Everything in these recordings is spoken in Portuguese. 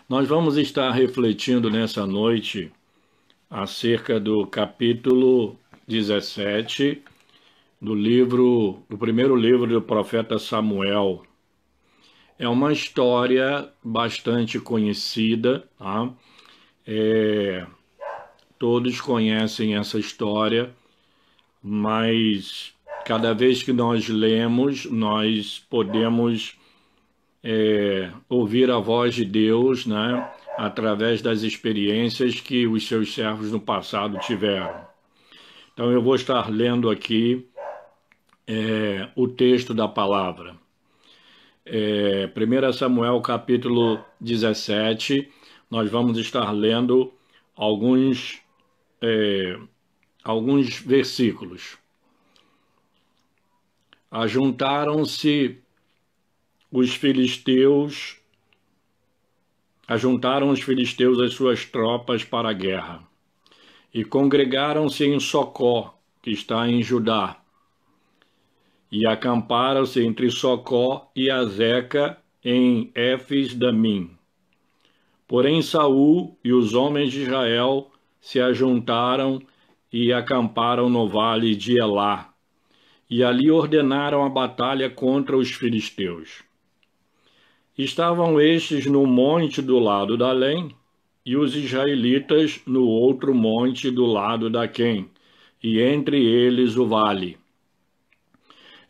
Nós vamos estar refletindo nessa noite acerca do capítulo 17 do primeiro livro do profeta Samuel. É uma história bastante conhecida, tá? Todos conhecem essa história, mas cada vez que nós lemos, nós podemos ouvir a voz de Deus, né, através das experiências que os seus servos no passado tiveram. Então eu vou estar lendo aqui o texto da palavra. 1 Samuel capítulo 17, nós vamos estar lendo alguns versículos. Ajuntaram os filisteus as suas tropas para a guerra, e congregaram-se em Socó, que está em Judá, e acamparam-se entre Socó e Azeca em Éfes-Damim. Porém Saul e os homens de Israel se ajuntaram e acamparam no vale de Elá, e ali ordenaram a batalha contra os filisteus. Estavam estes no monte do lado da Além, e os israelitas no outro monte do lado da Quém, e entre eles o vale.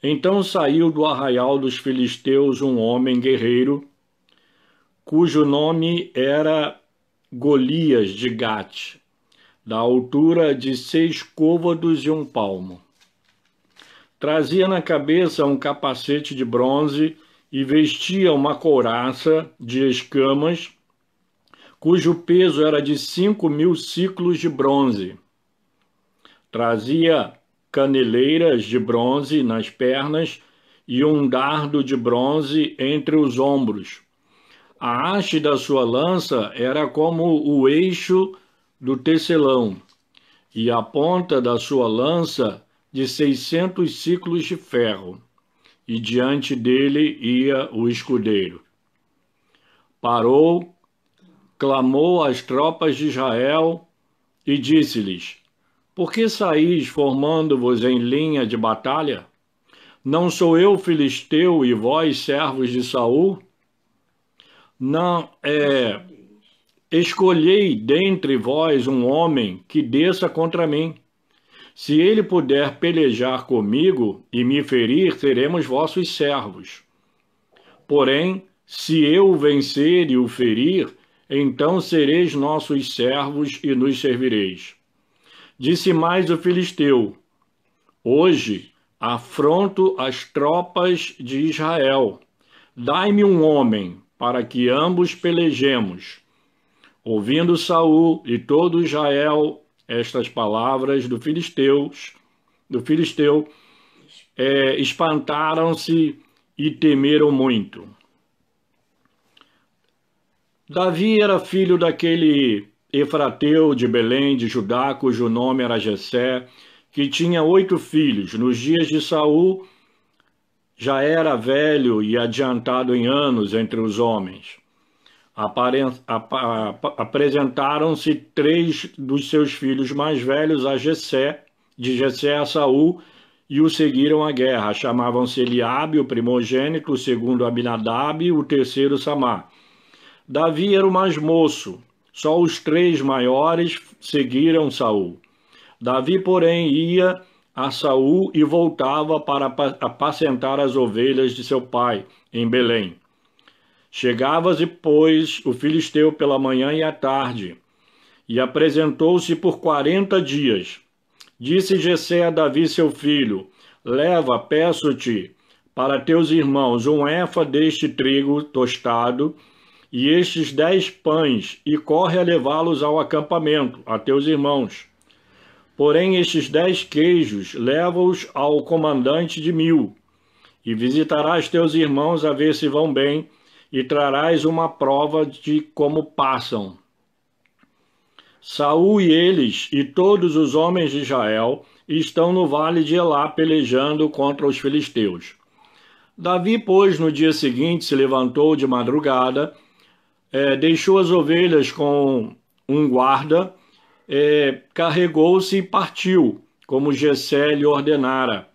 Então saiu do arraial dos filisteus um homem guerreiro, cujo nome era Golias de Gate, da altura de 6 côvados e 1 palmo. Trazia na cabeça um capacete de bronze e vestia uma couraça de escamas, cujo peso era de 5.000 siclos de bronze. Trazia caneleiras de bronze nas pernas e um dardo de bronze entre os ombros. A haste da sua lança era como o eixo do tecelão, e a ponta da sua lança de 600 siclos de ferro, e diante dele ia o escudeiro. Parou, clamou às tropas de Israel e disse-lhes: Por que saís formando-vos em linha de batalha? Não sou eu filisteu e vós servos de Saul? Não escolhei dentre vós um homem que desça contra mim. Se ele puder pelejar comigo e me ferir, seremos vossos servos. Porém, se eu o vencer e o ferir, então sereis nossos servos e nos servireis. Disse mais o filisteu: Hoje afronto as tropas de Israel. Dai-me um homem, para que ambos pelejemos. Ouvindo Saul e todo Israel estas palavras do filisteu, espantaram-se e temeram muito. Davi era filho daquele Efrateu de Belém de Judá, cujo nome era Jessé, que tinha 8 filhos. Nos dias de Saul, já era velho e adiantado em anos entre os homens. Apresentaram-se 3 dos seus filhos mais velhos de Jessé a Saul, e o seguiram à guerra. Chamavam-se Eliabe, o primogênito, o segundo Abinadab, o terceiro Samá. Davi era o mais moço. Só os 3 maiores seguiram Saul. Davi, porém, ia a Saul e voltava para apacentar as ovelhas de seu pai, em Belém. Chegava-se, pois, o filisteu pela manhã e à tarde, e apresentou-se por 40 dias. Disse Jessé a Davi, seu filho: Leva, peço-te, para teus irmãos 1 efa deste trigo tostado, e estes 10 pães, e corre a levá-los ao acampamento, a teus irmãos. Porém, estes 10 queijos, leva-os ao comandante de 1000, e visitarás teus irmãos a ver se vão bem, e trarás uma prova de como passam. Saul e eles, e todos os homens de Israel, estão no vale de Elá pelejando contra os filisteus. Davi, pois, no dia seguinte se levantou de madrugada, deixou as ovelhas com um guarda, carregou-se e partiu, como Jessé lhe ordenara,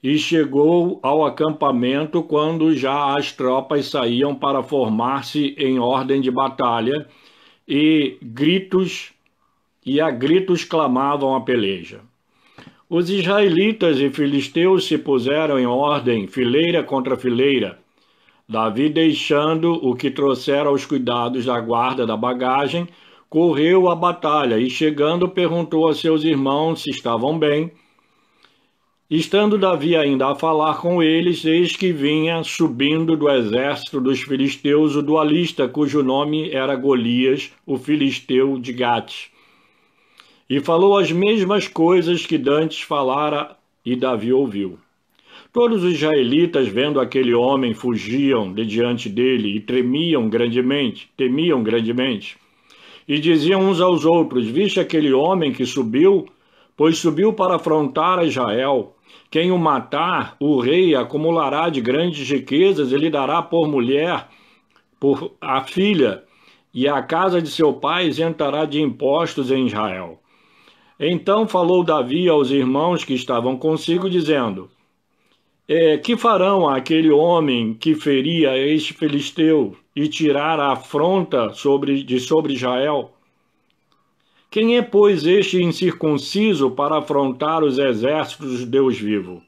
e chegou ao acampamento quando já as tropas saíam para formar-se em ordem de batalha, e a gritos clamavam a peleja. Os israelitas e filisteus se puseram em ordem, fileira contra fileira. Davi, deixando o que trouxera aos cuidados da guarda da bagagem, correu à batalha e, chegando, perguntou a seus irmãos se estavam bem. Estando Davi ainda a falar com eles, eis que vinha subindo do exército dos filisteus o dualista, cujo nome era Golias, o filisteu de Gate. E falou as mesmas coisas que dantes falara, e Davi ouviu. Todos os israelitas, vendo aquele homem, fugiam de diante dele e temiam grandemente. E diziam uns aos outros: viste aquele homem que subiu? Pois subiu para afrontar a Israel. Quem o matar, o rei acumulará de grandes riquezas e lhe dará por mulher, por a filha, e a casa de seu pai isentará de impostos em Israel. Então falou Davi aos irmãos que estavam consigo, dizendo: que farão aquele homem que feria este filisteu e tirar a afronta de sobre Israel? Quem é, pois, este incircunciso para afrontar os exércitos do Deus vivo?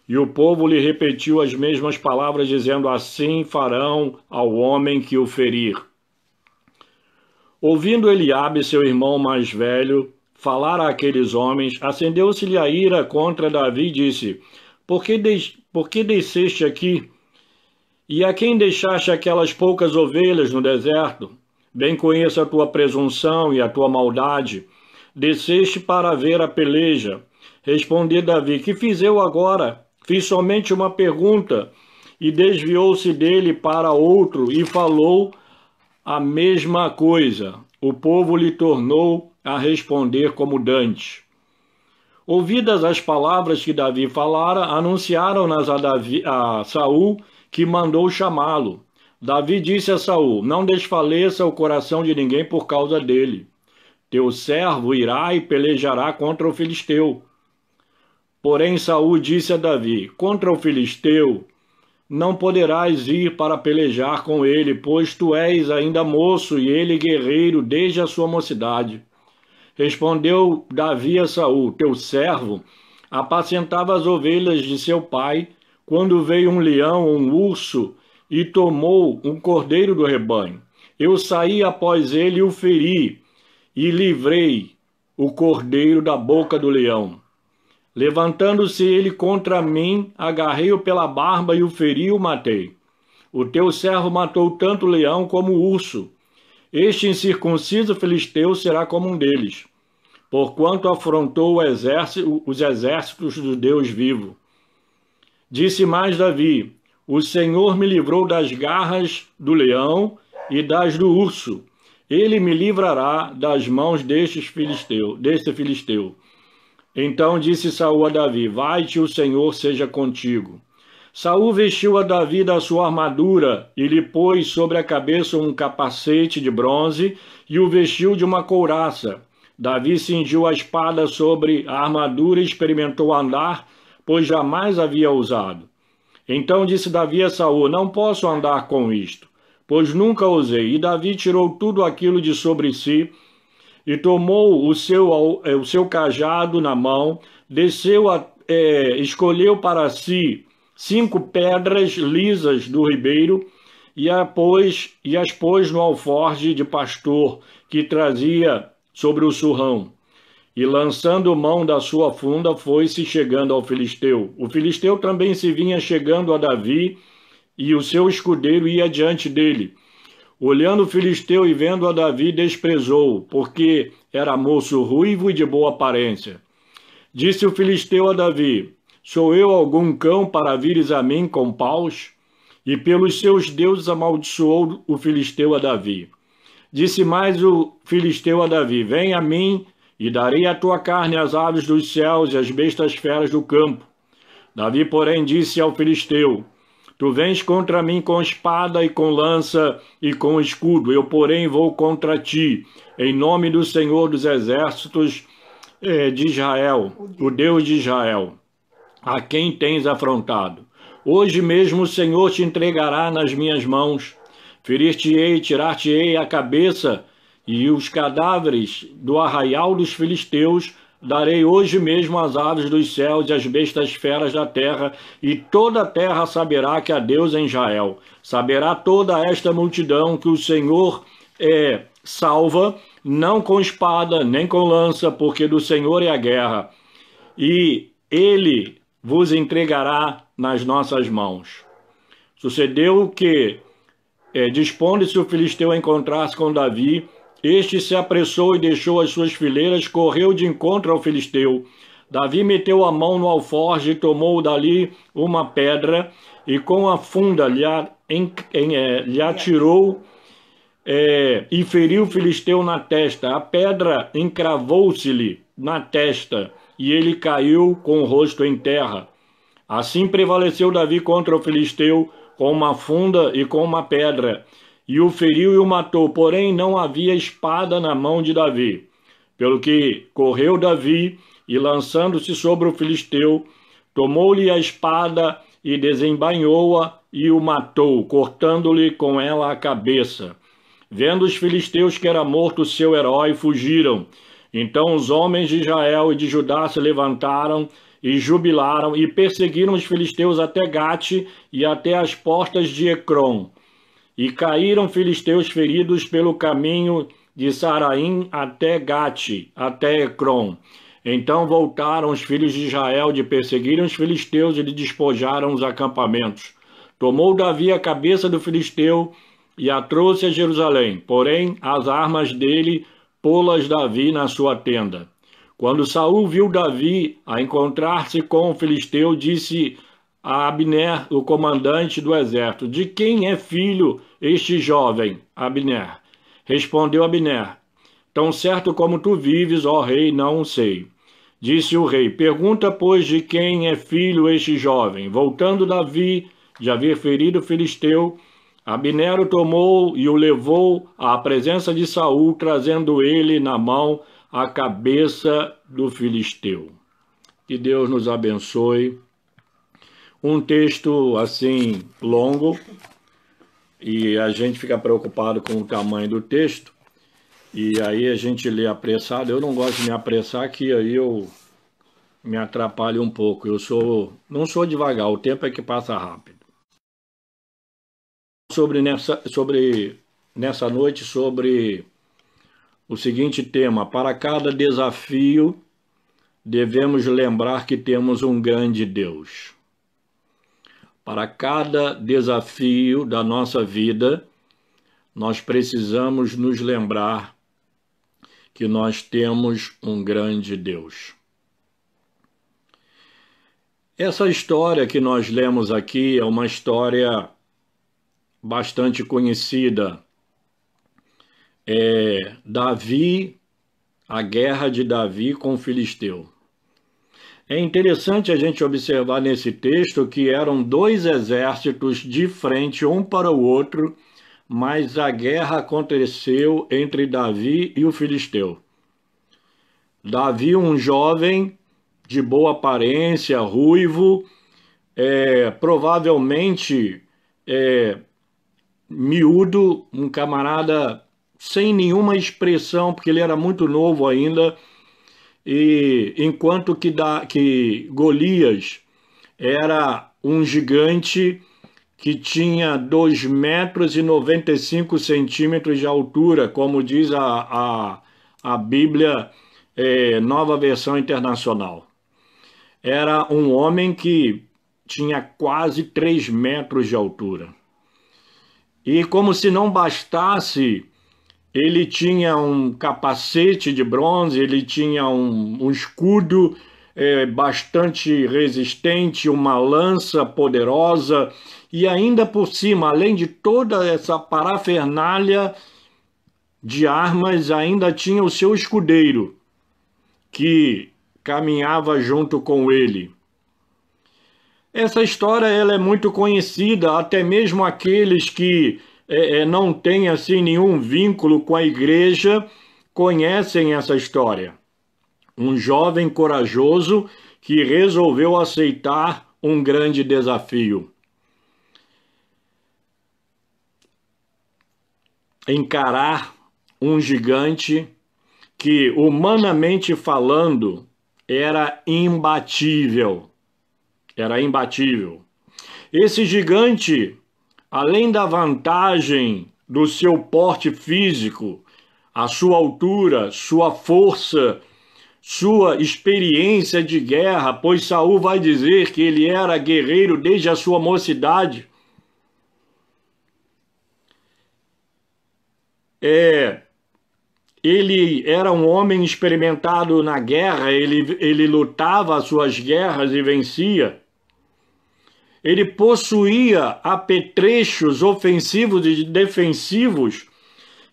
E o povo lhe repetiu as mesmas palavras, dizendo: assim farão ao homem que o ferir. Ouvindo Eliabe, seu irmão mais velho, falar àqueles homens, acendeu-se-lhe a ira contra Davi e disse: Por que desceste aqui? E a quem deixaste aquelas poucas ovelhas no deserto? Bem conheço a tua presunção e a tua maldade. Desceste para ver a peleja. Respondeu Davi: que fiz eu agora? Fiz somente uma pergunta. E desviou-se dele para outro e falou a mesma coisa. O povo lhe tornou a responder como dantes. Ouvidas as palavras que Davi falara, anunciaram-nas a Saul, que mandou chamá-lo. Davi disse a Saul: não desfaleça o coração de ninguém por causa dele. Teu servo irá e pelejará contra o filisteu. Porém Saul disse a Davi: contra o filisteu não poderás ir para pelejar com ele, pois tu és ainda moço e ele guerreiro desde a sua mocidade. Respondeu Davi a Saul: teu servo apacentava as ovelhas de seu pai, quando veio um leão ou um urso e tomou um cordeiro do rebanho. Eu saí após ele e o feri, e livrei o cordeiro da boca do leão. Levantando-se ele contra mim, agarrei-o pela barba e o feri e o matei. O teu servo matou tanto o leão como o urso. Este incircunciso filisteu será como um deles, porquanto afrontou os exércitos do Deus vivo. Disse mais Davi: o Senhor me livrou das garras do leão e das do urso. Ele me livrará das mãos deste filisteu. Então disse Saul a Davi: vai-te, o Senhor seja contigo. Saul vestiu a Davi da sua armadura e lhe pôs sobre a cabeça um capacete de bronze e o vestiu de uma couraça. Davi cingiu a espada sobre a armadura e experimentou andar, pois jamais havia usado. Então disse Davi a Saul: não posso andar com isto, pois nunca usei. E Davi tirou tudo aquilo de sobre si e tomou o seu cajado na mão, escolheu para si 5 pedras lisas do ribeiro e as pôs no alforje de pastor que trazia sobre o surrão. E lançando mão da sua funda, foi-se chegando ao filisteu. O filisteu também se vinha chegando a Davi, e o seu escudeiro ia diante dele. Olhando o filisteu e vendo a Davi, desprezou, porque era moço ruivo e de boa aparência. Disse o filisteu a Davi: sou eu algum cão para vires a mim com paus? E pelos seus deuses amaldiçoou o filisteu a Davi. Disse mais o filisteu a Davi: vem a mim, e darei a tua carne às aves dos céus e às bestas feras do campo. Davi, porém, disse ao filisteu: Tu vens contra mim com espada e com lança e com escudo. Eu, porém, vou contra ti, em nome do Senhor dos exércitos de Israel, o Deus de Israel, a quem tens afrontado. Hoje mesmo o Senhor te entregará nas minhas mãos. Ferir-te-ei, tirar-te-ei a cabeça, e os cadáveres do arraial dos filisteus darei hoje mesmo às aves dos céus e às bestas feras da terra, e toda a terra saberá que há Deus em Israel. Saberá toda esta multidão que o Senhor salva, não com espada, nem com lança, porque do Senhor é a guerra, e Ele vos entregará nas nossas mãos. Sucedeu que, dispondo-se o filisteu a encontrar-se com Davi, este se apressou e deixou as suas fileiras, correu de encontro ao filisteu. Davi meteu a mão no alforje e tomou dali uma pedra, e com a funda lhe atirou e feriu o filisteu na testa. A pedra encravou-se-lhe na testa, e ele caiu com o rosto em terra. Assim prevaleceu Davi contra o filisteu, com uma funda e com uma pedra, e o feriu e o matou, porém não havia espada na mão de Davi. Pelo que correu Davi, e lançando-se sobre o filisteu, tomou-lhe a espada e desembainhou-a e o matou, cortando-lhe com ela a cabeça. Vendo os filisteus que era morto o seu herói, fugiram. Então os homens de Israel e de Judá se levantaram e jubilaram e perseguiram os filisteus até Gate e até as portas de Ecrom. E caíram filisteus feridos pelo caminho de Saraim até Gate, até Ecrom. Então voltaram os filhos de Israel de perseguirem os filisteus e lhe despojaram os acampamentos. Tomou Davi a cabeça do filisteu e a trouxe a Jerusalém, porém as armas dele pô-las Davi na sua tenda. Quando Saul viu Davi a encontrar-se com o filisteu, disse a Abner, o comandante do exército: de quem é filho este jovem, Abner? Respondeu Abner: tão certo como tu vives, ó rei, não o sei. Disse o rei: pergunta, pois, de quem é filho este jovem. Voltando Davi de haver ferido o filisteu, Abner o tomou e o levou à presença de Saul, trazendo ele na mão a cabeça do filisteu. Que Deus nos abençoe. Um texto assim longo, e a gente fica preocupado com o tamanho do texto, e aí a gente lê apressado. Eu não gosto de me apressar, que aí eu me atrapalho um pouco. Não sou devagar, o tempo é que passa rápido. Nessa noite, sobre o seguinte tema: para cada desafio, devemos lembrar que temos um grande Deus. Para cada desafio da nossa vida, nós precisamos nos lembrar que nós temos um grande Deus. Essa história que nós lemos aqui é uma história bastante conhecida. Davi, a guerra de Davi com o filisteu. É interessante a gente observar nesse texto que eram dois exércitos de frente um para o outro, mas a guerra aconteceu entre Davi e o filisteu. Davi, um jovem de boa aparência, ruivo, provavelmente miúdo, um camarada sem nenhuma expressão, porque ele era muito novo ainda, e enquanto que Golias era um gigante que tinha 2,95 metros de altura, como diz a Bíblia, Nova Versão Internacional. Era um homem que tinha quase 3 metros de altura. E como se não bastasse, ele tinha um capacete de bronze, ele tinha um escudo bastante resistente, uma lança poderosa, e ainda por cima, além de toda essa parafernália de armas, ainda tinha o seu escudeiro, que caminhava junto com ele. Essa história ela é muito conhecida, até mesmo aqueles que não têm assim nenhum vínculo com a igreja conhecem essa história. Um jovem corajoso que resolveu aceitar um grande desafio. Encarar um gigante que, humanamente falando, era imbatível. Era imbatível. Esse gigante, além da vantagem do seu porte físico, a sua altura, sua força, sua experiência de guerra, pois Saul vai dizer que ele era guerreiro desde a sua mocidade. Ele era um homem experimentado na guerra, ele lutava as suas guerras e vencia. Ele possuía apetrechos ofensivos e defensivos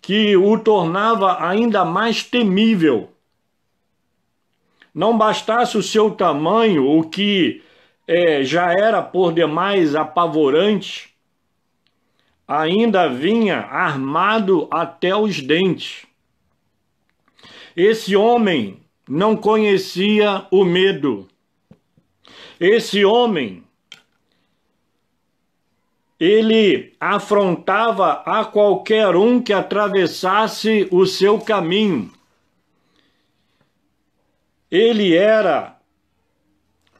que o tornava ainda mais temível. Não bastasse o seu tamanho, o que já era por demais apavorante, ainda vinha armado até os dentes. Esse homem não conhecia o medo. Esse homem, ele afrontava a qualquer um que atravessasse o seu caminho. Ele era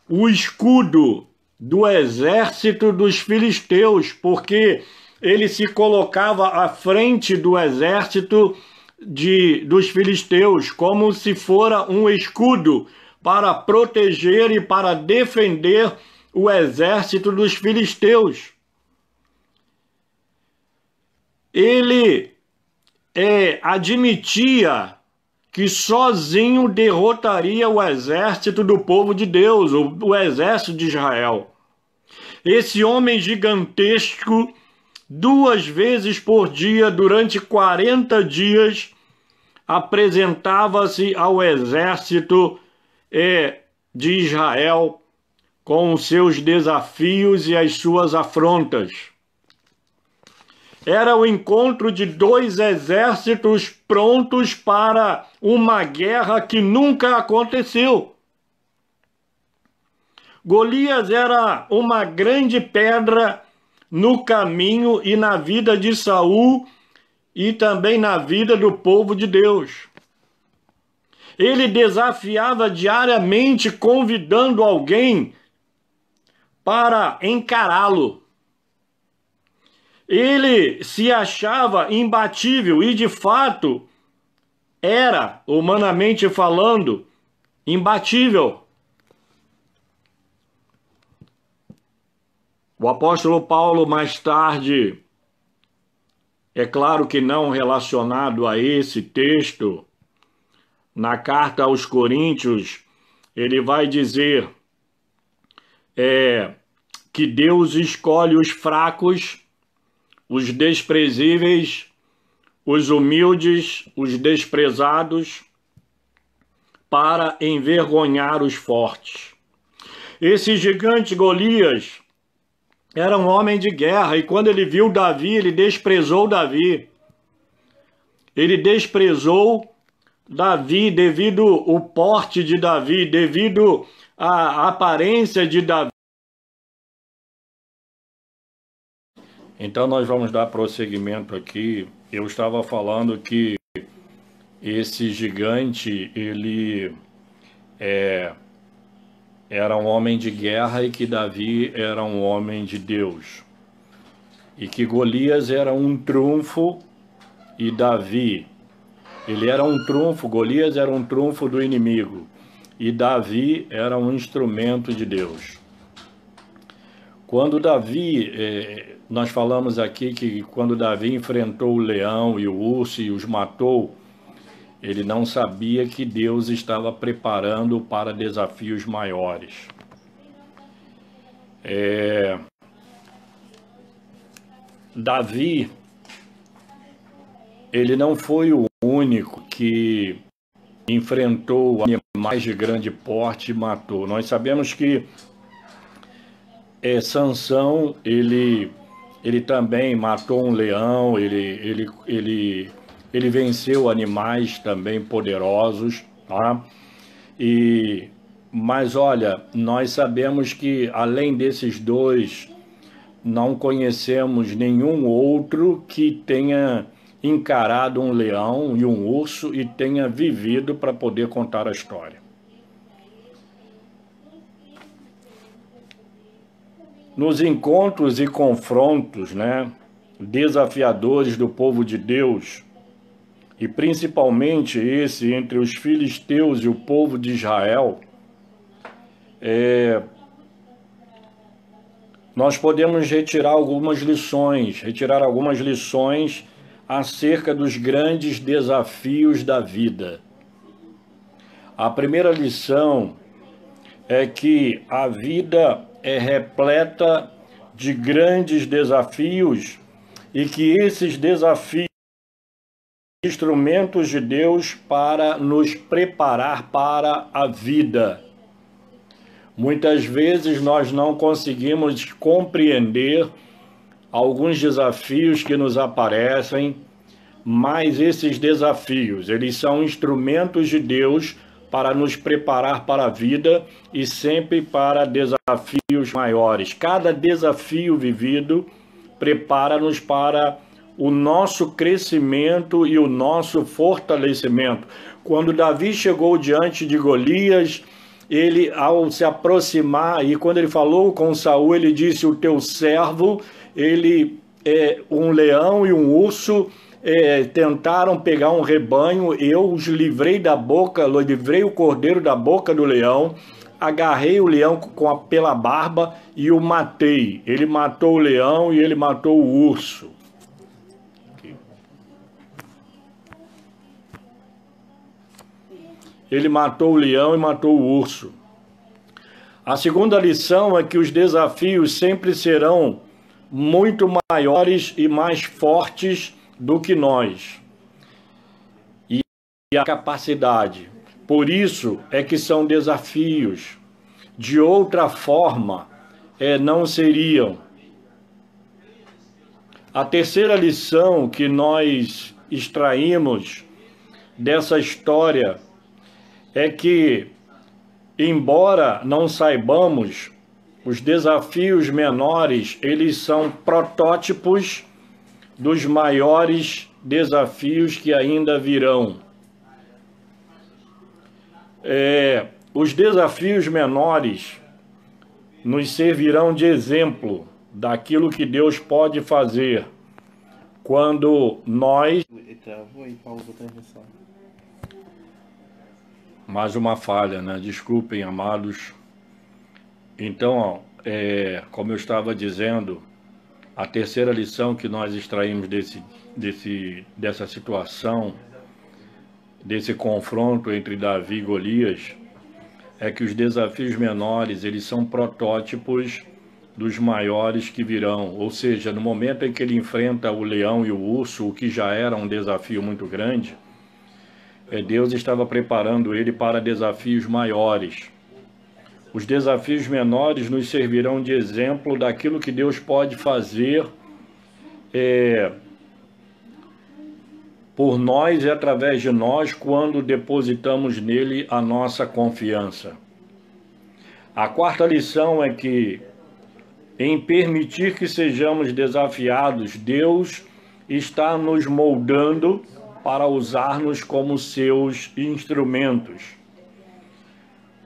o escudo do exército dos filisteus, porque ele se colocava à frente do exército dos filisteus, como se fora um escudo para proteger e para defender o exército dos filisteus. Ele admitia que sozinho derrotaria o exército do povo de Deus, o exército de Israel. Esse homem gigantesco, 2 vezes por dia, durante 40 dias, apresentava-se ao exército de Israel com os seus desafios e as suas afrontas. Era o encontro de 2 exércitos prontos para uma guerra que nunca aconteceu. Golias era uma grande pedra no caminho e na vida de Saul e também na vida do povo de Deus. Ele desafiava diariamente, convidando alguém para encará-lo. Ele se achava imbatível e, de fato, era, humanamente falando, imbatível. O apóstolo Paulo, mais tarde, é claro que não relacionado a esse texto, na carta aos Coríntios, ele vai dizer que Deus escolhe os fracos, os desprezíveis, os humildes, os desprezados, para envergonhar os fortes. Esse gigante Golias era um homem de guerra, e quando ele viu Davi, ele desprezou Davi. Ele desprezou Davi devido ao porte de Davi, devido à aparência de Davi. Então nós vamos dar prosseguimento aqui. Eu estava falando que esse gigante, ele era um homem de guerra e que Davi era um homem de Deus. E que Golias era um trunfo e Davi, ele era um trunfo, Golias era um trunfo do inimigo. E Davi era um instrumento de Deus. Quando Davi, nós falamos aqui que quando Davi enfrentou o leão e o urso e os matou, ele não sabia que Deus estava preparando para desafios maiores. Davi, ele não foi o único que enfrentou animais de grande porte e matou. Nós sabemos que Sansão, ele também matou um leão, ele venceu animais também poderosos, tá? Mas olha, nós sabemos que além desses dois, não conhecemos nenhum outro que tenha encarado um leão e um urso e tenha vivido para poder contar a história. Nos encontros e confrontos, né, desafiadores do povo de Deus, e principalmente esse entre os filisteus e o povo de Israel, nós podemos retirar algumas lições acerca dos grandes desafios da vida. A primeira lição é que a vida é repleta de grandes desafios e que esses desafios são instrumentos de Deus para nos preparar para a vida. Muitas vezes nós não conseguimos compreender alguns desafios que nos aparecem, mas esses desafios, eles são instrumentos de Deus para nos preparar para a vida e sempre para desafios maiores. Cada desafio vivido prepara-nos para o nosso crescimento e o nosso fortalecimento. Quando Davi chegou diante de Golias, ele, ao se aproximar, e quando ele falou com Saul, ele disse: o teu servo, um leão e um urso tentaram pegar um rebanho, eu os livrei livrei o cordeiro da boca do leão, agarrei o leão pela barba e o matei. Ele matou o leão e ele matou o urso. Ele matou o leão e matou o urso. A segunda lição é que os desafios sempre serão muito maiores e mais fortes do que nós. E a capacidade. Por isso é que são desafios. De outra forma, não seriam. A terceira lição que nós extraímos dessa história é que, embora não saibamos, os desafios menores, eles são protótipos dos maiores desafios que ainda virão. Os desafios menores nos servirão de exemplo daquilo que Deus pode fazer quando nós... Mais uma falha, né? Desculpem, amados. Então, como eu estava dizendo, a terceira lição que nós extraímos dessa situação, desse confronto entre Davi e Golias, é que os desafios menores, eles são protótipos dos maiores que virão. Ou seja, no momento em que ele enfrenta o leão e o urso, o que já era um desafio muito grande, Deus estava preparando ele para desafios maiores. Os desafios menores nos servirão de exemplo daquilo que Deus pode fazer por nós e através de nós quando depositamos nele a nossa confiança. A quarta lição é que, em permitir que sejamos desafiados, Deus está nos moldando para usar-nos como seus instrumentos.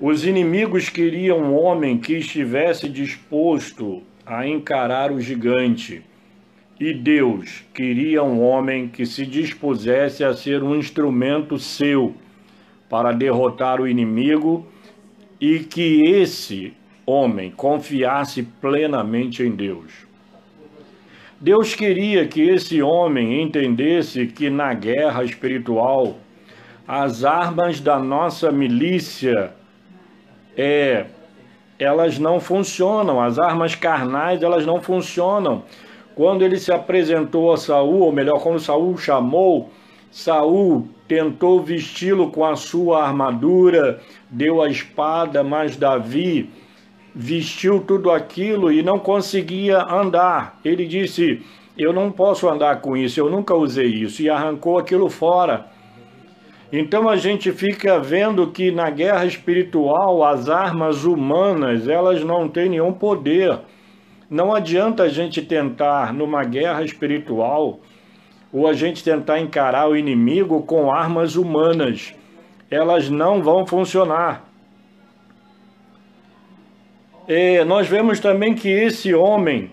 Os inimigos queriam um homem que estivesse disposto a encarar o gigante, e Deus queria um homem que se dispusesse a ser um instrumento seu para derrotar o inimigo e que esse homem confiasse plenamente em Deus. Deus queria que esse homem entendesse que na guerra espiritual, as armas da nossa milícia, elas não funcionam, as armas carnais, elas não funcionam. Quando ele se apresentou a Saul, ou melhor, quando Saul chamou, Saul tentou vesti-lo com a sua armadura, deu a espada, mas Davi vestiu tudo aquilo e não conseguia andar. Ele disse: eu não posso andar com isso, eu nunca usei isso, e arrancou aquilo fora. Então a gente fica vendo que na guerra espiritual as armas humanas, elas não têm nenhum poder. Não adianta a gente tentar numa guerra espiritual ou a gente tentar encarar o inimigo com armas humanas. Elas não vão funcionar. Nós vemos também que esse homem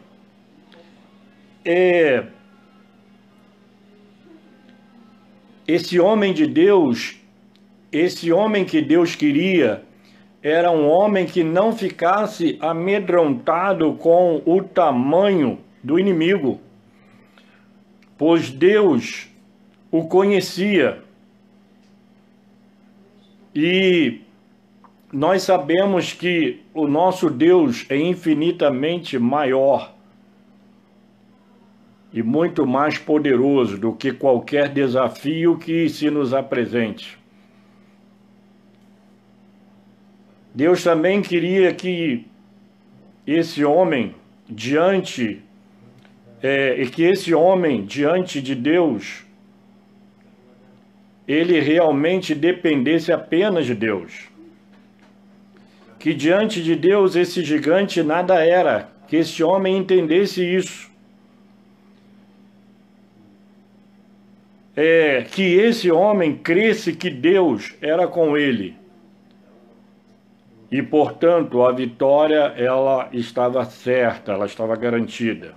de Deus, esse homem que Deus queria, era um homem que não ficasse amedrontado com o tamanho do inimigo, pois Deus o conhecia. E nós sabemos que o nosso Deus é infinitamente maior e muito mais poderoso do que qualquer desafio que se nos apresente. Deus também queria que esse homem diante de Deus, ele realmente dependesse apenas de Deus. Que diante de Deus esse gigante nada era, que esse homem entendesse isso. Que esse homem cresse que Deus era com ele. E, portanto, a vitória, ela estava certa, ela estava garantida.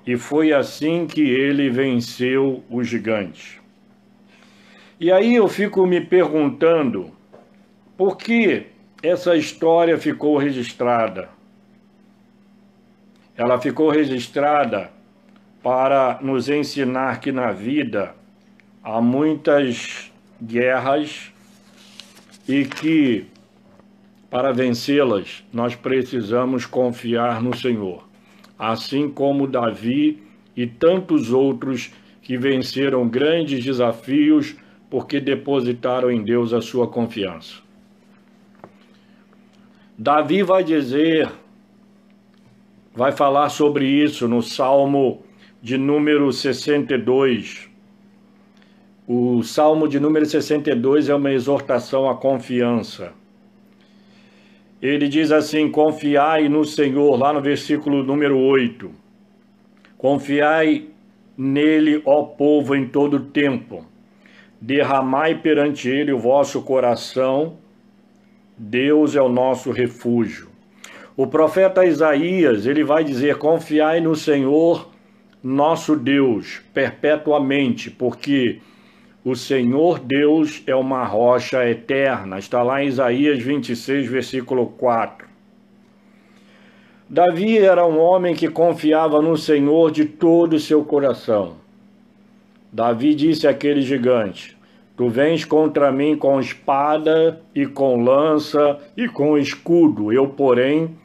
E foi assim que ele venceu o gigante. E aí eu fico me perguntando, por que essa história ficou registrada? Ela ficou registrada para nos ensinar que na vida há muitas guerras e que, para vencê-las, nós precisamos confiar no Senhor, assim como Davi e tantos outros que venceram grandes desafios porque depositaram em Deus a sua confiança. Davi vai falar sobre isso no Salmo de número 62. O Salmo de número 62 é uma exortação à confiança. Ele diz assim: confiai no Senhor, lá no versículo número 8. Confiai nele, ó povo, em todo tempo. Derramai perante ele o vosso coração. Deus é o nosso refúgio. O profeta Isaías, ele vai dizer: confiai no Senhor, nosso Deus, perpetuamente, porque o Senhor Deus é uma rocha eterna. Está lá em Isaías 26, versículo 4. Davi era um homem que confiava no Senhor de todo o seu coração. Davi disse àquele gigante: tu vens contra mim com espada e com lança e com escudo. Eu, porém,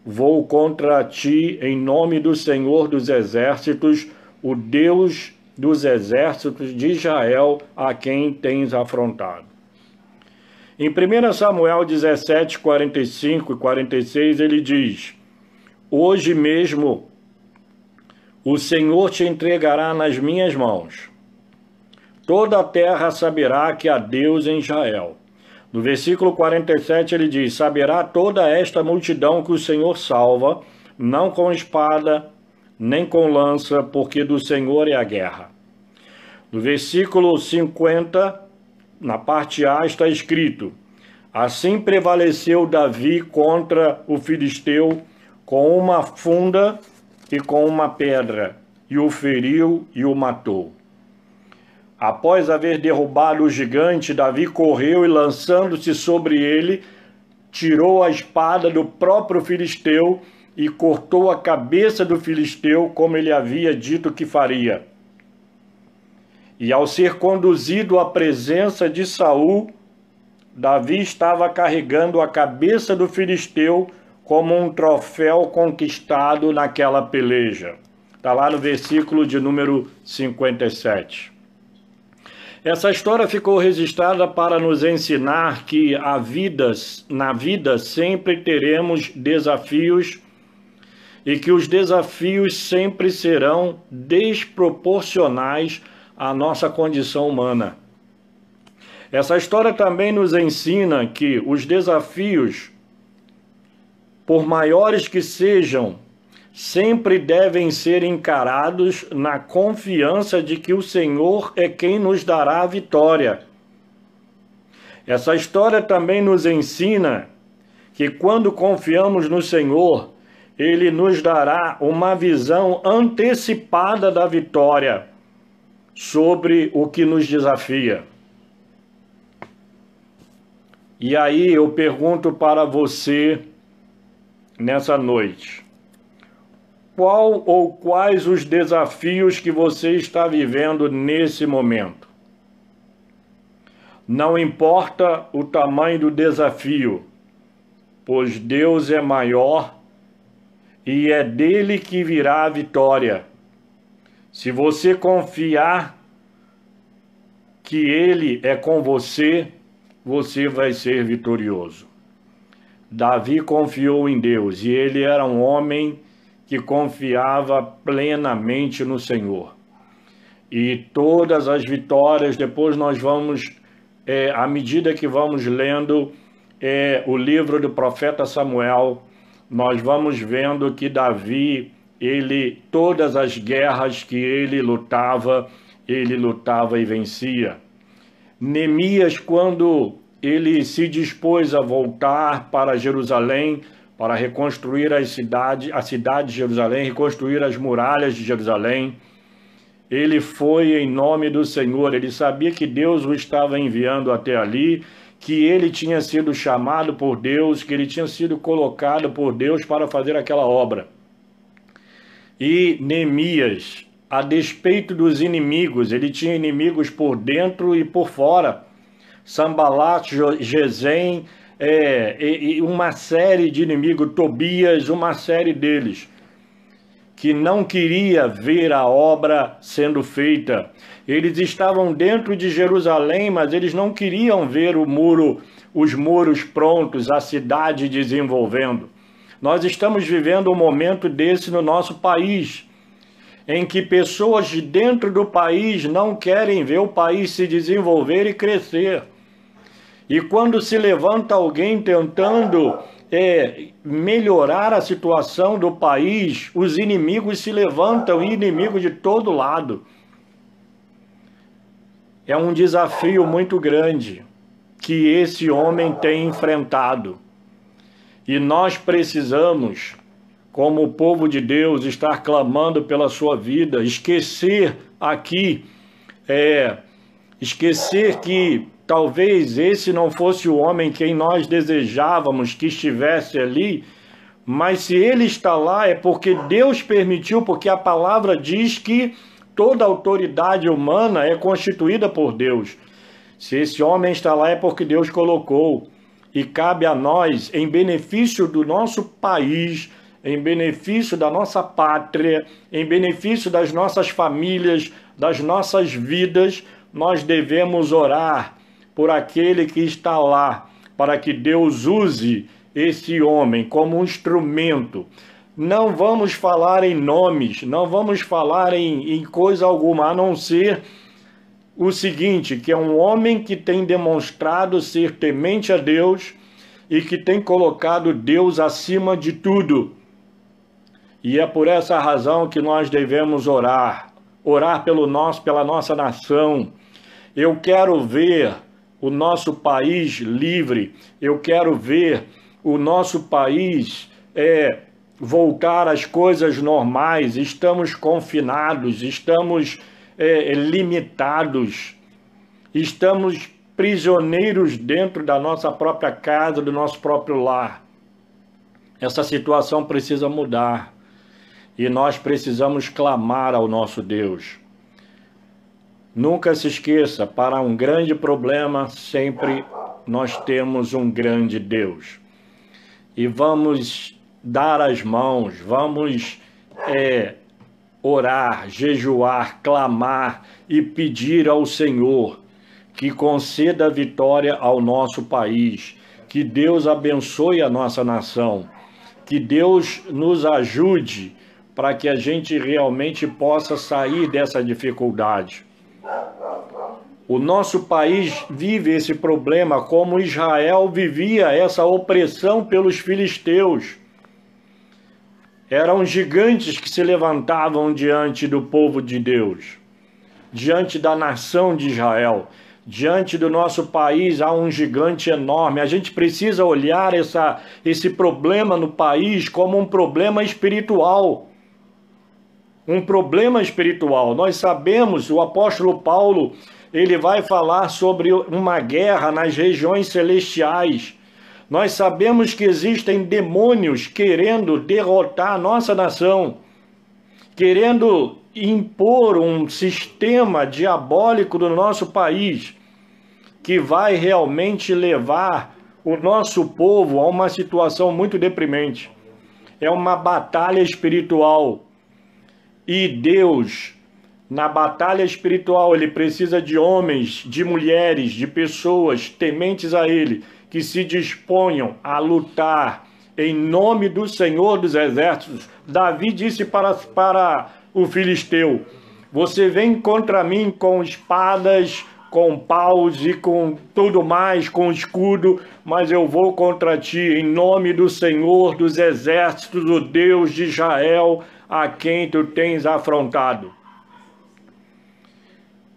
vou contra ti em nome do Senhor dos exércitos, o Deus dos exércitos de Israel, a quem tens afrontado. Em 1 Samuel 17, 45 e 46, ele diz: hoje mesmo o Senhor te entregará nas minhas mãos. Toda a terra saberá que há Deus em Israel. No versículo 47 ele diz: saberá toda esta multidão que o Senhor salva, não com espada, nem com lança, porque do Senhor é a guerra. No versículo 50, na parte A, está escrito: assim prevaleceu Davi contra o filisteu com uma funda e com uma pedra, e o feriu e o matou. Após haver derrubado o gigante, Davi correu e, lançando-se sobre ele, tirou a espada do próprio filisteu e cortou a cabeça do filisteu, como ele havia dito que faria. E ao ser conduzido à presença de Saul, Davi estava carregando a cabeça do filisteu como um troféu conquistado naquela peleja. Está lá no versículo de número 57. Essa história ficou registrada para nos ensinar que na vida sempre teremos desafios e que os desafios sempre serão desproporcionais à nossa condição humana. Essa história também nos ensina que os desafios, por maiores que sejam, sempre devem ser encarados na confiança de que o Senhor é quem nos dará a vitória. Essa história também nos ensina que quando confiamos no Senhor, Ele nos dará uma visão antecipada da vitória sobre o que nos desafia. E aí eu pergunto para você nessa noite: qual ou quais os desafios que você está vivendo nesse momento? Não importa o tamanho do desafio, pois Deus é maior e é dele que virá a vitória. Se você confiar que Ele é com você, você vai ser vitorioso. Davi confiou em Deus e ele era um homem que confiava plenamente no Senhor. E todas as vitórias, depois nós vamos, à medida que vamos lendo o livro do profeta Samuel, nós vamos vendo que Davi, todas as guerras que ele lutava e vencia. Neemias, quando ele se dispôs a voltar para Jerusalém, para reconstruir a cidade de Jerusalém, reconstruir as muralhas de Jerusalém, ele foi em nome do Senhor. Ele sabia que Deus o estava enviando até ali, que ele tinha sido chamado por Deus, que ele tinha sido colocado por Deus para fazer aquela obra. E Neemias, a despeito dos inimigos, ele tinha inimigos por dentro e por fora, Sanbalat, Gesem, e uma série de inimigos, Tobias, uma série deles, que não queria ver a obra sendo feita. Eles estavam dentro de Jerusalém, mas eles não queriam ver os muros prontos, a cidade desenvolvendo. Nós estamos vivendo um momento desse no nosso país, em que pessoas de dentro do país não querem ver o país se desenvolver e crescer. E quando se levanta alguém tentando melhorar a situação do país, os inimigos se levantam, inimigos de todo lado. É um desafio muito grande que esse homem tem enfrentado. E nós precisamos, como o povo de Deus, estar clamando pela sua vida, esquecer que talvez esse não fosse o homem quem nós desejávamos que estivesse ali, mas se ele está lá é porque Deus permitiu, porque a palavra diz que toda autoridade humana é constituída por Deus. Se esse homem está lá é porque Deus colocou, e cabe a nós, em benefício do nosso país, em benefício da nossa pátria, em benefício das nossas famílias, das nossas vidas, nós devemos orar por aquele que está lá, para que Deus use esse homem como um instrumento. Não vamos falar em nomes, não vamos falar em coisa alguma, a não ser o seguinte, que é um homem que tem demonstrado ser temente a Deus e que tem colocado Deus acima de tudo. E é por essa razão que nós devemos orar pela nossa nação. Eu quero ver o nosso país livre, eu quero ver o nosso país voltar às coisas normais. Estamos confinados, estamos limitados, estamos prisioneiros dentro da nossa própria casa, do nosso próprio lar. Essa situação precisa mudar e nós precisamos clamar ao nosso Deus. Nunca se esqueça, para um grande problema, sempre nós temos um grande Deus. E vamos dar as mãos, vamos orar, jejuar, clamar e pedir ao Senhor que conceda vitória ao nosso país, que Deus abençoe a nossa nação, que Deus nos ajude para que a gente realmente possa sair dessa dificuldade. O nosso país vive esse problema como Israel vivia essa opressão pelos filisteus. Eram gigantes que se levantavam diante do povo de Deus, diante da nação de Israel. Diante do nosso país há um gigante enorme. A gente precisa olhar esse problema no país como um problema espiritual. Um problema espiritual. Nós sabemos, o apóstolo Paulo, ele vai falar sobre uma guerra nas regiões celestiais. Nós sabemos que existem demônios querendo derrotar a nossa nação, querendo impor um sistema diabólico no nosso país, que vai realmente levar o nosso povo a uma situação muito deprimente. É uma batalha espiritual. E Deus, na batalha espiritual, Ele precisa de homens, de mulheres, de pessoas tementes a Ele, que se disponham a lutar em nome do Senhor dos Exércitos. Davi disse para o filisteu: você vem contra mim com espadas, com paus e com tudo mais, com escudo, mas eu vou contra ti em nome do Senhor dos Exércitos, o Deus de Israel, a quem tu tens afrontado.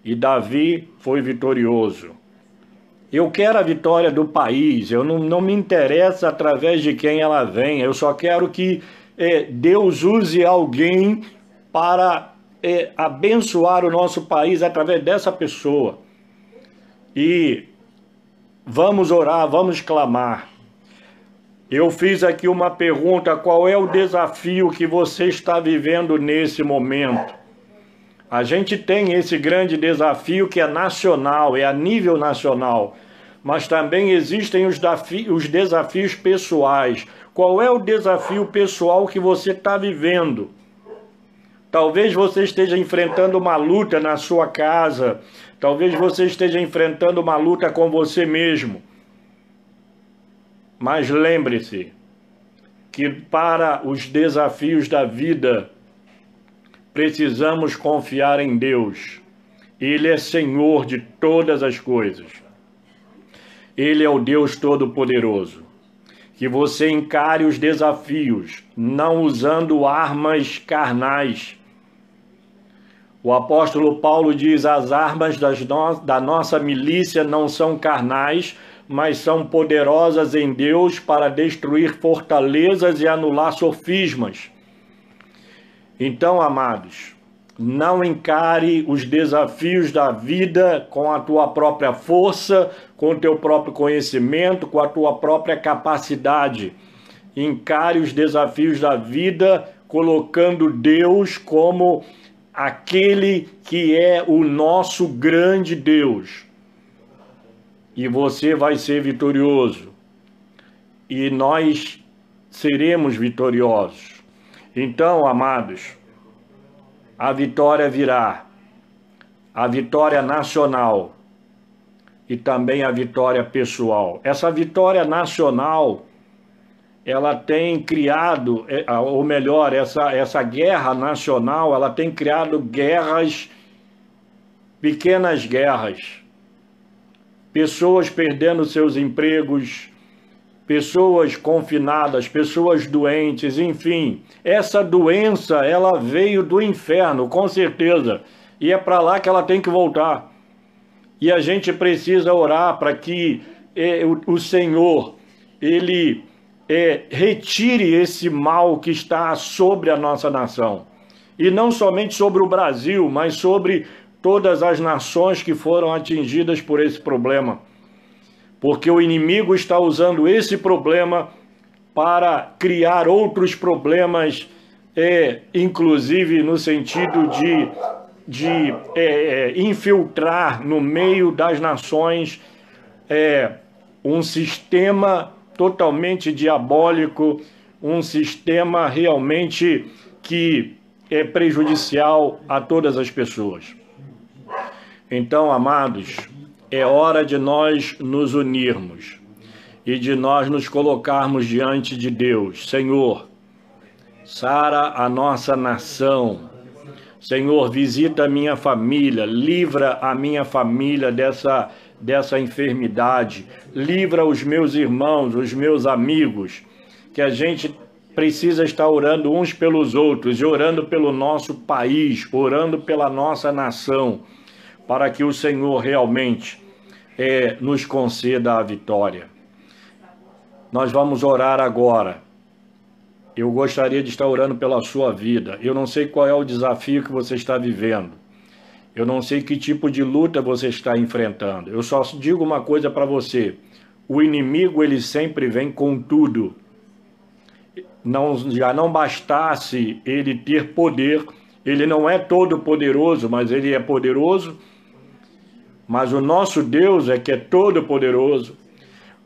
E Davi foi vitorioso. Eu quero a vitória do país, eu não me interessa através de quem ela vem, eu só quero que Deus use alguém para abençoar o nosso país através dessa pessoa. E vamos orar, vamos clamar. Eu fiz aqui uma pergunta: qual é o desafio que você está vivendo nesse momento? A gente tem esse grande desafio que é nacional, é a nível nacional, mas também existem os desafios pessoais. Qual é o desafio pessoal que você está vivendo? Talvez você esteja enfrentando uma luta na sua casa, talvez você esteja enfrentando uma luta com você mesmo. Mas lembre-se que para os desafios da vida, precisamos confiar em Deus. Ele é Senhor de todas as coisas. Ele é o Deus Todo-Poderoso. Que você encare os desafios, não usando armas carnais. O apóstolo Paulo diz: as armas da nossa milícia não são carnais, mas são poderosas em Deus para destruir fortalezas e anular sofismas. Então, amados, não encare os desafios da vida com a tua própria força, com o teu próprio conhecimento, com a tua própria capacidade. Encare os desafios da vida colocando Deus como aquele que é o nosso grande Deus. E você vai ser vitorioso. E nós seremos vitoriosos. Então, amados, a vitória virá, a vitória nacional e também a vitória pessoal. Essa vitória nacional, ela tem criado, ou melhor, essa guerra nacional, ela tem criado guerras, pequenas guerras, pessoas perdendo seus empregos, pessoas confinadas, pessoas doentes, enfim. Essa doença, ela veio do inferno, com certeza. E é para lá que ela tem que voltar. E a gente precisa orar para que o Senhor, Ele retire esse mal que está sobre a nossa nação. E não somente sobre o Brasil, mas sobre todas as nações que foram atingidas por esse problema. Porque o inimigo está usando esse problema para criar outros problemas, inclusive no sentido de infiltrar no meio das nações um sistema totalmente diabólico, um sistema realmente que é prejudicial a todas as pessoas. Então, amados, é hora de nós nos unirmos e de nós nos colocarmos diante de Deus. Senhor, sara a nossa nação. Senhor, visita a minha família, livra a minha família dessa enfermidade, livra os meus irmãos, os meus amigos, que a gente precisa estar orando uns pelos outros, e orando pelo nosso país, orando pela nossa nação, para que o Senhor realmente nos conceda a vitória. Nós vamos orar agora. Eu gostaria de estar orando pela sua vida. Eu não sei qual é o desafio que você está vivendo. Eu não sei que tipo de luta você está enfrentando. Eu só digo uma coisa para você. O inimigo, ele sempre vem com tudo. Já não bastasse ele ter poder, ele não é todo poderoso, mas ele é poderoso. Mas o nosso Deus é que é todo poderoso.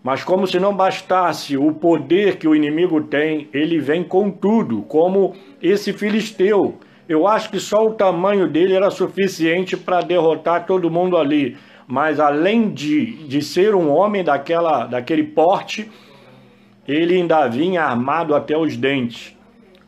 Mas como se não bastasse o poder que o inimigo tem, ele vem com tudo, como esse filisteu. Eu acho que só o tamanho dele era suficiente para derrotar todo mundo ali. Mas além de ser um homem daquele porte, ele ainda vinha armado até os dentes.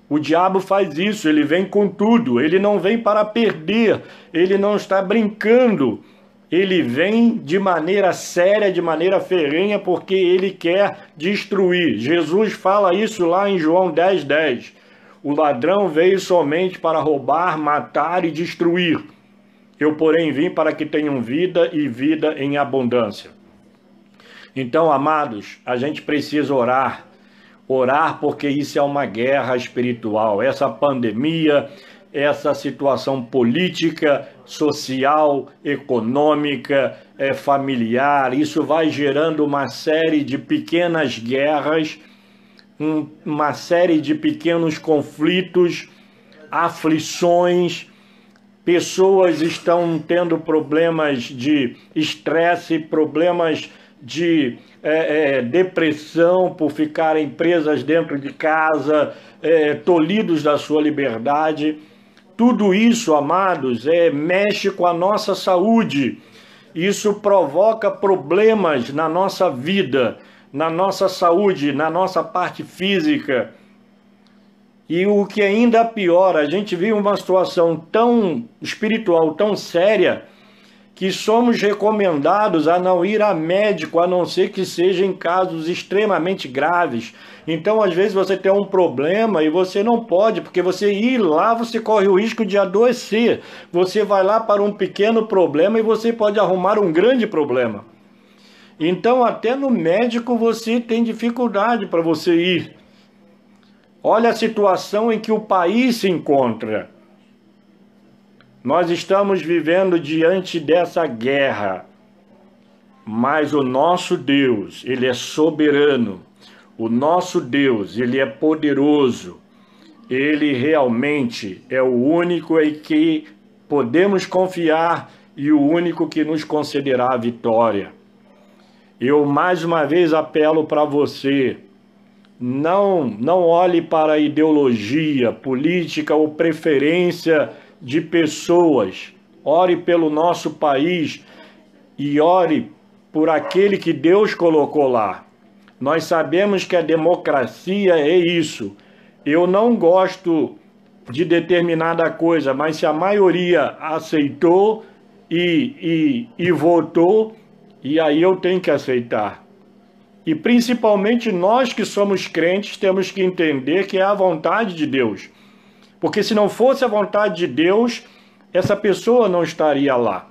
O diabo faz isso, ele vem com tudo, ele não vem para perder, ele não está brincando. Ele vem de maneira séria, de maneira ferrenha, porque ele quer destruir. Jesus fala isso lá em João 10:10. O ladrão veio somente para roubar, matar e destruir. Eu, porém, vim para que tenham vida e vida em abundância. Então, amados, a gente precisa orar. Orar porque isso é uma guerra espiritual. Essa pandemia, essa situação política, social, econômica, familiar, isso vai gerando uma série de pequenas guerras, uma série de pequenos conflitos, aflições. Pessoas estão tendo problemas de estresse, problemas de depressão por ficarem presas dentro de casa, tolhidos da sua liberdade. Tudo isso, amados, mexe com a nossa saúde. Isso provoca problemas na nossa vida, na nossa saúde, na nossa parte física. E o que ainda é pior, a gente vive uma situação tão espiritual, tão séria, que somos recomendados a não ir a médico, a não ser que seja em casos extremamente graves. Então, às vezes, você tem um problema e você não pode, porque você ir lá, você corre o risco de adoecer. Você vai lá para um pequeno problema e você pode arrumar um grande problema. Então, até no médico você tem dificuldade para você ir. Olha a situação em que o país se encontra. Nós estamos vivendo diante dessa guerra, mas o nosso Deus, Ele é soberano, o nosso Deus, Ele é poderoso, Ele realmente é o único em que podemos confiar e o único que nos concederá a vitória. Eu mais uma vez apelo para você, não olhe para a ideologia, política ou preferência de pessoas. Ore pelo nosso país e ore por aquele que Deus colocou lá. Nós sabemos que a democracia é isso. Eu não gosto de determinada coisa, mas se a maioria aceitou e votou, e aí eu tenho que aceitar. E principalmente nós que somos crentes temos que entender que é a vontade de Deus. Porque se não fosse a vontade de Deus, essa pessoa não estaria lá.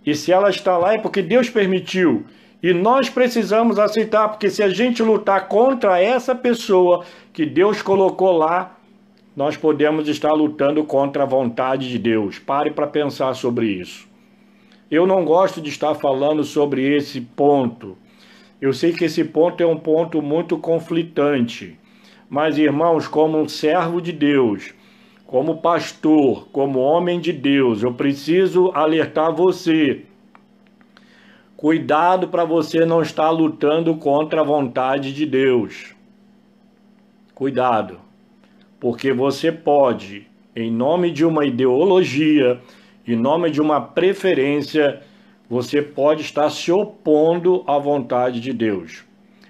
E se ela está lá é porque Deus permitiu. E nós precisamos aceitar, porque se a gente lutar contra essa pessoa que Deus colocou lá, nós podemos estar lutando contra a vontade de Deus. Pare para pensar sobre isso. Eu não gosto de estar falando sobre esse ponto. Eu sei que esse ponto é um ponto muito conflitante. Mas, irmãos, como um servo de Deus, como pastor, como homem de Deus, eu preciso alertar você. Cuidado para você não estar lutando contra a vontade de Deus. Cuidado, porque você pode, em nome de uma ideologia, em nome de uma preferência, você pode estar se opondo à vontade de Deus.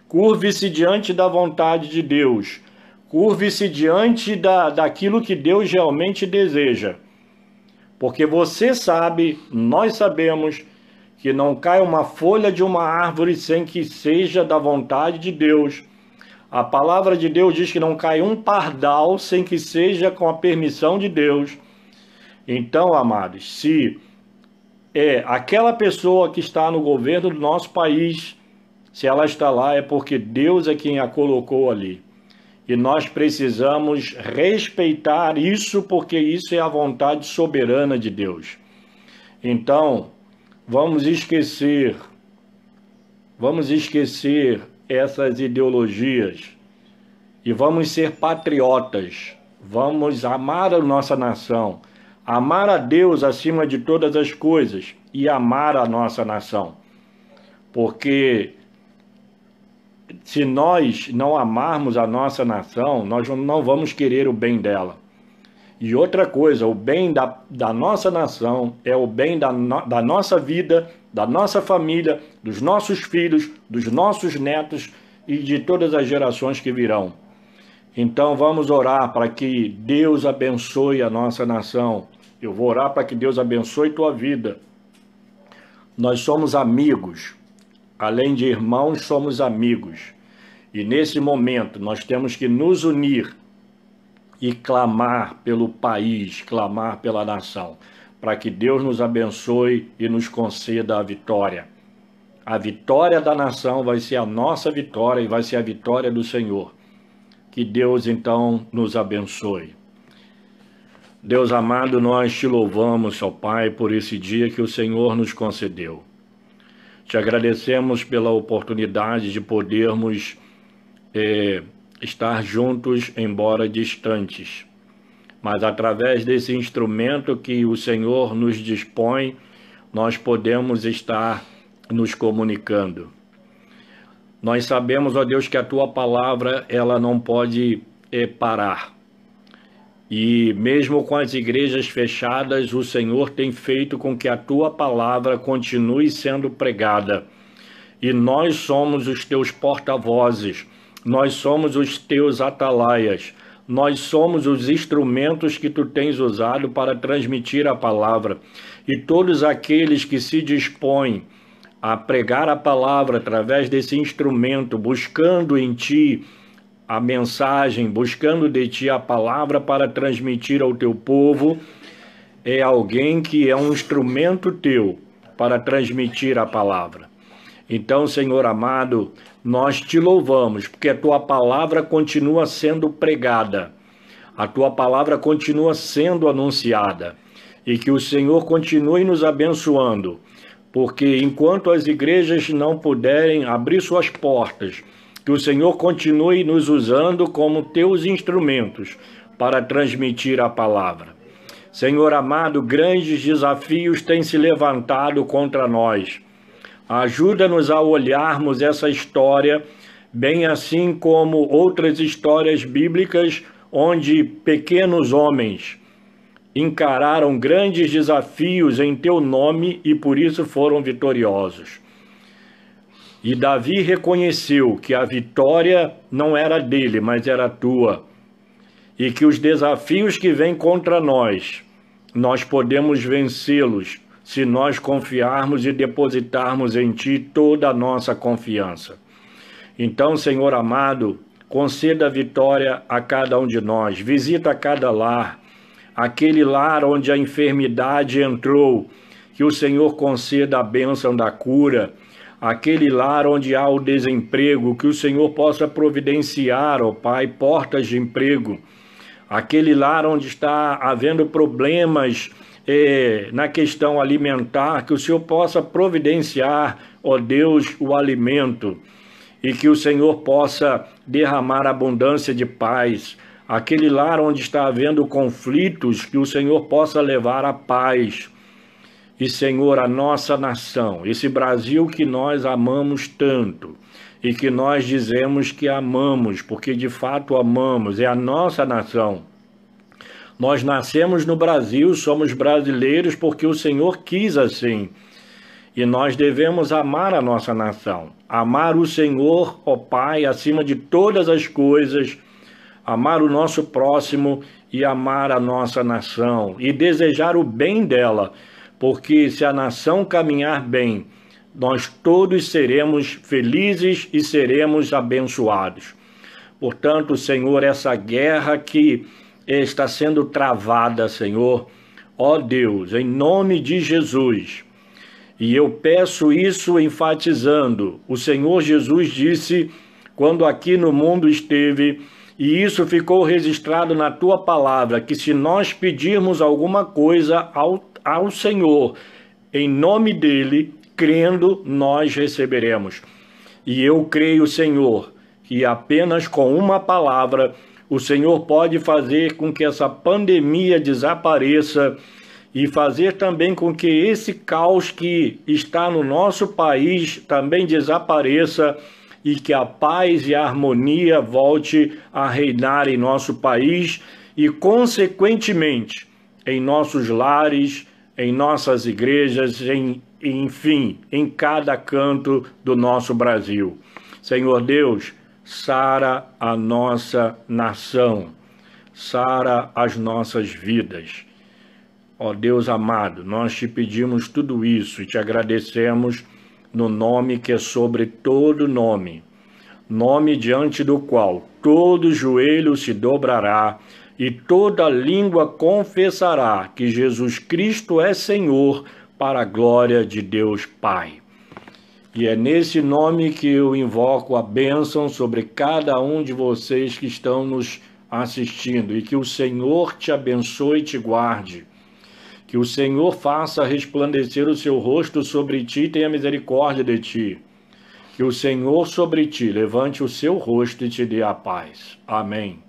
Curve-se diante da vontade de Deus. Curve-se diante daquilo que Deus realmente deseja. Porque você sabe, nós sabemos, que não cai uma folha de uma árvore sem que seja da vontade de Deus. A palavra de Deus diz que não cai um pardal sem que seja com a permissão de Deus. Então, amados, se aquela pessoa que está no governo do nosso país, se ela está lá, é porque Deus é quem a colocou ali. E nós precisamos respeitar isso, porque isso é a vontade soberana de Deus. Então, vamos esquecer essas ideologias e vamos ser patriotas. Vamos amar a nossa nação, amar a Deus acima de todas as coisas e amar a nossa nação. Porque se nós não amarmos a nossa nação, nós não vamos querer o bem dela. E outra coisa, o bem da nossa nação é o bem da nossa vida, da nossa família, dos nossos filhos, dos nossos netos e de todas as gerações que virão. Então vamos orar para que Deus abençoe a nossa nação. Eu vou orar para que Deus abençoe tua vida. Nós somos amigos. Além de irmãos, somos amigos. E nesse momento nós temos que nos unir e clamar pelo país, clamar pela nação, para que Deus nos abençoe e nos conceda a vitória. A vitória da nação vai ser a nossa vitória e vai ser a vitória do Senhor. Que Deus, então, nos abençoe. Deus amado, nós te louvamos, ó Pai, por esse dia que o Senhor nos concedeu. Te agradecemos pela oportunidade de podermos estar juntos, embora distantes. Mas através desse instrumento que o Senhor nos dispõe, nós podemos estar nos comunicando. Nós sabemos, ó Deus, que a Tua palavra, ela não pode parar. E mesmo com as igrejas fechadas, o Senhor tem feito com que a Tua palavra continue sendo pregada. E nós somos os Teus porta-vozes, nós somos os Teus atalaias, nós somos os instrumentos que Tu tens usado para transmitir a palavra. E todos aqueles que se dispõem a pregar a palavra através desse instrumento, buscando em Ti a mensagem, buscando de Ti a palavra para transmitir ao Teu povo, é alguém que é um instrumento Teu para transmitir a palavra. Então, Senhor amado, nós Te louvamos, porque a Tua palavra continua sendo pregada, a Tua palavra continua sendo anunciada, e que o Senhor continue nos abençoando, porque enquanto as igrejas não puderem abrir suas portas, que o Senhor continue nos usando como Teus instrumentos para transmitir a palavra. Senhor amado, grandes desafios têm se levantado contra nós. Ajuda-nos a olharmos essa história, bem assim como outras histórias bíblicas, onde pequenos homens encararam grandes desafios em Teu nome e por isso foram vitoriosos. E Davi reconheceu que a vitória não era dele, mas era Tua. E que os desafios que vêm contra nós, nós podemos vencê-los se nós confiarmos e depositarmos em Ti toda a nossa confiança. Então, Senhor amado, conceda a vitória a cada um de nós. Visita cada lar, aquele lar onde a enfermidade entrou, que o Senhor conceda a bênção da cura. Aquele lar onde há o desemprego, que o Senhor possa providenciar, ó Pai, portas de emprego. Aquele lar onde está havendo problemas na questão alimentar, que o Senhor possa providenciar, ó Deus, o alimento. E que o Senhor possa derramar abundância de paz. Aquele lar onde está havendo conflitos, que o Senhor possa levar a paz. E, Senhor, a nossa nação, esse Brasil que nós amamos tanto e que nós dizemos que amamos, porque de fato amamos, é a nossa nação. Nós nascemos no Brasil, somos brasileiros porque o Senhor quis assim. E nós devemos amar a nossa nação, amar o Senhor, ó Pai, acima de todas as coisas, amar o nosso próximo e amar a nossa nação e desejar o bem dela, porque se a nação caminhar bem, nós todos seremos felizes e seremos abençoados. Portanto, Senhor, essa guerra que está sendo travada, Senhor, ó Deus, em nome de Jesus, e eu peço isso enfatizando, o Senhor Jesus disse, quando aqui no mundo esteve, e isso ficou registrado na Tua palavra, que se nós pedirmos alguma coisa ao Senhor, em nome dEle, crendo, nós receberemos. E eu creio, Senhor, que apenas com uma palavra, o Senhor pode fazer com que essa pandemia desapareça, e fazer também com que esse caos que está no nosso país também desapareça e que a paz e a harmonia volte a reinar em nosso país e, consequentemente, em nossos lares, em nossas igrejas, enfim, em cada canto do nosso Brasil. Senhor Deus, sara a nossa nação, sara as nossas vidas. Ó Deus amado, nós te pedimos tudo isso e te agradecemos no nome que é sobre todo nome, nome diante do qual todo joelho se dobrará e toda língua confessará que Jesus Cristo é Senhor para a glória de Deus Pai. E é nesse nome que eu invoco a bênção sobre cada um de vocês que estão nos assistindo e que o Senhor te abençoe e te guarde. Que o Senhor faça resplandecer o seu rosto sobre ti e tenha misericórdia de ti. Que o Senhor sobre ti levante o seu rosto e te dê a paz. Amém.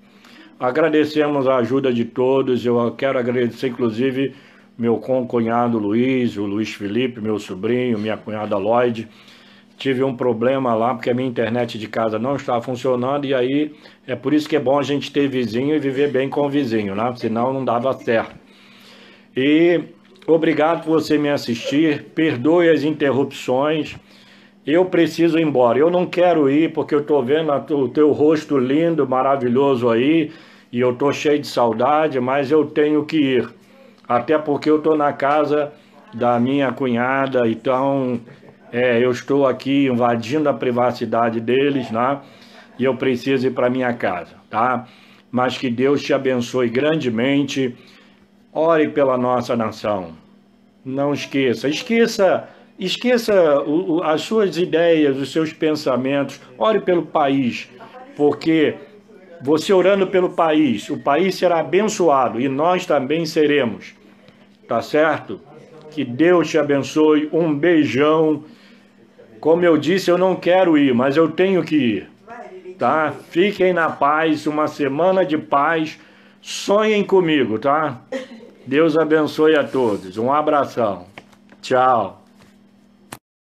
Agradecemos a ajuda de todos. Eu quero agradecer, inclusive, meu concunhado Luiz, o Luiz Felipe, meu sobrinho, minha cunhada Lloyd. Tive um problema lá porque a minha internet de casa não estava funcionando e aí é por isso que é bom a gente ter vizinho e viver bem com o vizinho, né? Senão não dava certo. E obrigado por você me assistir, perdoe as interrupções, eu preciso ir embora, eu não quero ir porque eu estou vendo o teu rosto lindo, maravilhoso aí, e eu estou cheio de saudade, mas eu tenho que ir, até porque eu estou na casa da minha cunhada, então eu estou aqui invadindo a privacidade deles, né? E eu preciso ir para minha casa, tá? Mas que Deus te abençoe grandemente. Ore pela nossa nação. Não esqueça as suas ideias, os seus pensamentos. Ore pelo país, porque você orando pelo país, o país será abençoado e nós também seremos. Tá certo? Que Deus te abençoe. Um beijão. Como eu disse, eu não quero ir, mas eu tenho que ir. Tá? Fiquem na paz, uma semana de paz. Sonhem comigo, tá? Deus abençoe a todos. Um abração. Tchau.